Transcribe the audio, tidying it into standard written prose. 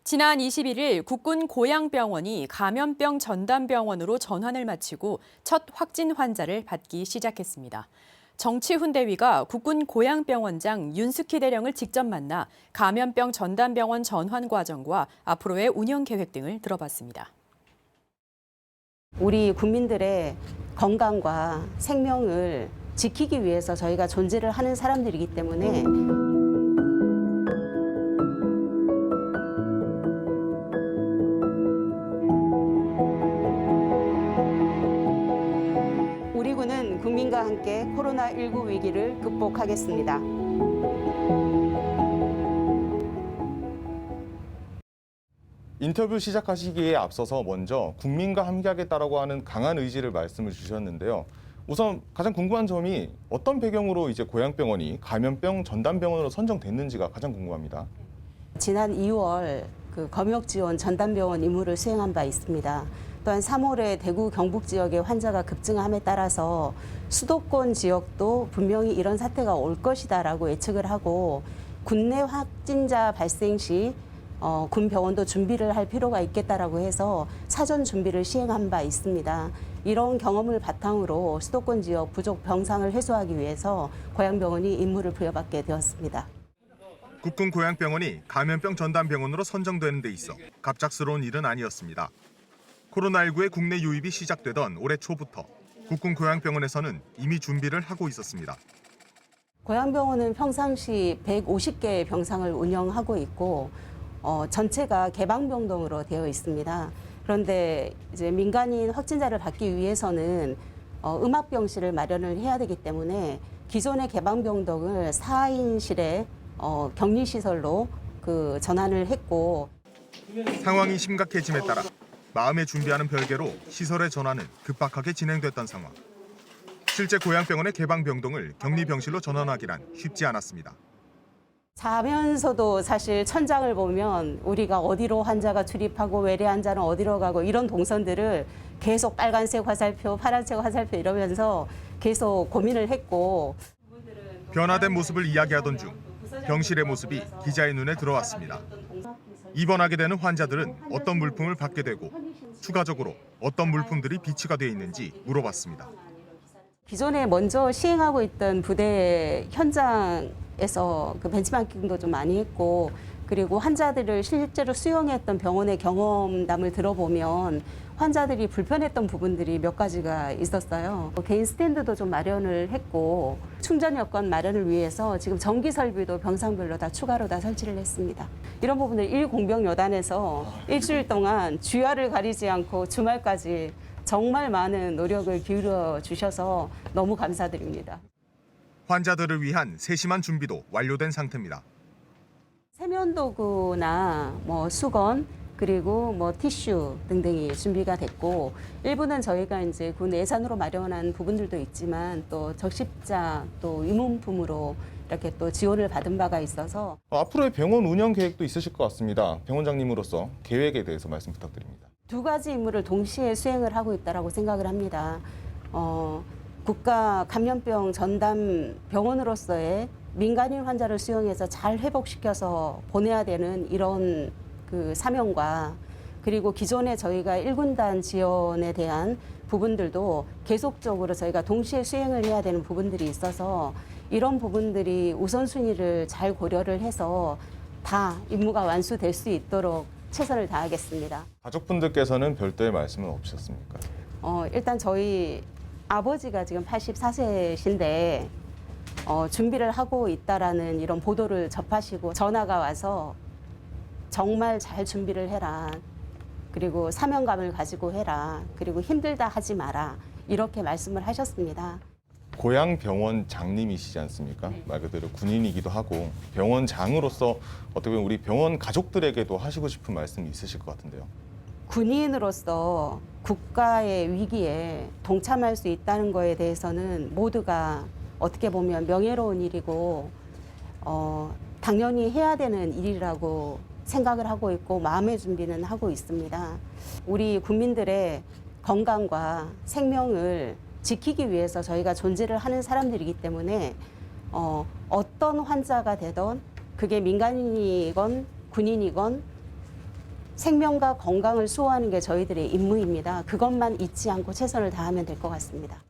지난 21일 국군 고양병원이 감염병 전담병원으로 전환을 마치고 첫 확진 환자를 받기 시작했습니다. 정치훈대위가 국군 고양병원장 윤스키 대령을 직접 만나 감염병 전담병원 전환 과정과 앞으로의 운영 계획 등을 들어봤습니다. 우리 국민들의 건강과 생명을 지키기 위해서 저희가 존재를 하는 사람들이기 때문에 우리 군은 국민과 함께 코로나19 위기를 극복하겠습니다. 인터뷰 시작하시기에 앞서서 먼저 국민과 함께하겠다라고 하는 강한 의지를 말씀을 주셨는데요. 우선 가장 궁금한 점이 어떤 배경으로 이제 고양병원이 감염병 전담병원으로 선정됐는지가 가장 궁금합니다. 지난 2월 검역 지원 전담병원 임무를 수행한 바 있습니다. 또한 3월에 대구 경북 지역의 환자가 급증함에 따라서 수도권 지역도 분명히 이런 사태가 올 것이다라고 예측을 하고 국내 확진자 발생 시 군 병원도 준비를 할 필요가 있겠다라고 해서 사전 준비를 시행한 바 있습니다. 이런 경험을 바탕으로 수도권 지역 부족 병상을 해소하기 위해서 고양병원이 임무를 부여받게 되었습니다. 국군 고양병원이 감염병 전담병원으로 선정되는 데 있어 갑작스러운 일은 아니었습니다. 코로나19의 국내 유입이 시작되던 올해 초부터 국군 고양병원에서는 이미 준비를 하고 있었습니다. 고양병원은 평상시 150개의 병상을 운영하고 있고 전체가 개방병동으로 되어 있습니다. 그런데 이제 민간인 확진자를 받기 위해서는 음압병실을 마련을 해야 되기 때문에 기존의 개방병동을 4인실의 격리시설로 전환을 했고 상황이 심각해짐에 따라 마음의 준비하는 별개로 시설의 전환은 급박하게 진행됐던 상황. 실제 고양병원의 개방병동을 격리병실로 전환하기란 쉽지 않았습니다. 자면서도 사실 천장을 보면 우리가 어디로 환자가 출입하고 외래 환자는 어디로 가고 이런 동선들을 계속 빨간색 화살표, 파란색 화살표 이러면서 계속 고민을 했고 변화된 모습을 이야기하던 중 병실의 모습이 기자의 눈에 들어왔습니다. 입원하게 되는 환자들은 어떤 물품을 받게 되고 추가적으로 어떤 물품들이 비치가 돼 있는지 물어봤습니다. 기존에 먼저 시행하고 있던 부대 현장에서 벤치마킹도 좀 많이 했고 그리고 환자들을 실제로 수용했던 병원의 경험담을 들어보면 환자들이 불편했던 부분들이 몇 가지가 있었어요. 개인 스탠드도 좀 마련을 했고 충전 여건 마련을 위해서 지금 전기 설비도 병상별로 다 추가로 다 설치를 했습니다. 이런 부분을 1공병여단에서 일주일 동안 주야를 가리지 않고 주말까지 정말 많은 노력을 기울여 주셔서 너무 감사드립니다. 환자들을 위한 세심한 준비도 완료된 상태입니다. 세면도구나 수건 그리고 티슈 등등이 준비가 됐고 일부는 저희가 이제 군 예산으로 마련한 부분들도 있지만 또 적십자 또 위문품으로 이렇게 또 지원을 받은 바가 있어서 앞으로의 병원 운영 계획도 있으실 것 같습니다. 병원장님으로서 계획에 대해서 말씀 부탁드립니다. 두 가지 임무를 동시에 수행을 하고 있다고 생각을 합니다. 국가 감염병 전담 병원으로서의 민간인 환자를 수용해서 잘 회복시켜서 보내야 되는 이런 사명과 그리고 기존에 저희가 1군단 지원에 대한 부분들도 계속적으로 저희가 동시에 수행을 해야 되는 부분들이 있어서 이런 부분들이 우선순위를 잘 고려를 해서 다 임무가 완수될 수 있도록 최선을 다하겠습니다. 가족분들께서는 별도의 말씀은 없으셨습니까? 일단 저희 아버지가 지금 84세신데 준비를 하고 있다라는 이런 보도를 접하시고 전화가 와서 정말 잘 준비를 해라. 그리고 사명감을 가지고 해라. 그리고 힘들다 하지 마라. 이렇게 말씀을 하셨습니다. 고양병원 장님이시지 않습니까? 말 그대로 군인이기도 하고 병원장으로서 어떻게 보면 우리 병원 가족들에게도 하시고 싶은 말씀이 있으실 것 같은데요. 군인으로서 국가의 위기에 동참할 수 있다는 거에 대해서는 모두가 어떻게 보면 명예로운 일이고 당연히 해야 되는 일이라고 생각을 하고 있고 마음의 준비는 하고 있습니다. 우리 국민들의 건강과 생명을 지키기 위해서 저희가 존재를 하는 사람들이기 때문에 어떤 환자가 되던 그게 민간인이건 군인이건 생명과 건강을 수호하는 게 저희들의 임무입니다. 그것만 잊지 않고 최선을 다하면 될 것 같습니다.